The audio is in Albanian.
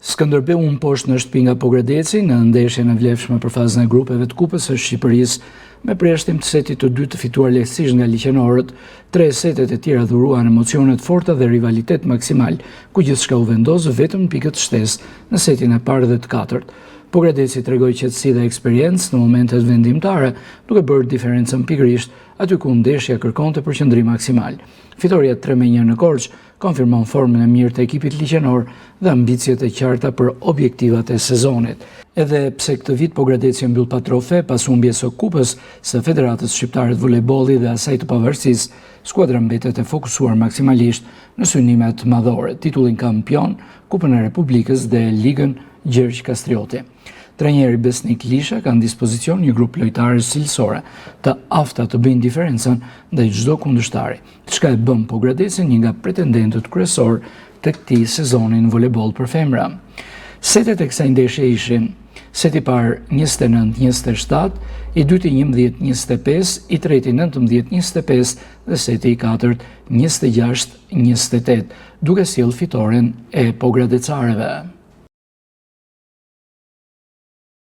Skënderbeu unë poshtë në shtëpi nga Pogradeci në ndeshjen e vlefshme për fazën e grupeve të Kupës së Shqipërisë me përjashtim të setit të dytë të fituar lehtësisht nga liqenorët. 3 setet e tjera dhuruan emocionet forta dhe rivalitet maksimal, ku gjithçka u vendos vetëm në pikët shtesë në setin e parë dhe të katërt. Pogradeci tregoi qetësi dhe eksperiencë në momentet vendimtare, duke bërë diferencën pikërisht aty ku ndeshja kërkonte përqendrim maksimal. Fitoria 3-1 në Korçë konfirmon formën e mirë të ekipit liqenor dhe ambicjet e qarta për objektivat e sezonit. Edhe pse këtë vit Pogradeci mbyll pa trofe pas humbjes së kupës së Federatës Shqiptare të Volejbollit dhe asaj të pavarësisë, skuadra mbetet e fokusuar maksimalisht në synimet madhore, titullin kampion, Kupën e Republikës dhe Ligën Gjergj Kastrioti. Trajneri Besnik Lisha ka në dispozicion një grup lojtarësh cilësore të afta të bëjnë diferencën ndaj çdo kundërshtari, çka e bën Pogradecin një nga pretendentët kryesor të këtij sezoni në volejboll për femra. Setet e kësaj ndeshje ishin: seti i parë 29-27, i dyti 11-25, i treti 19-25 dhe seti i katërt 26-28, duke sjellë fitoren e pogradecareve.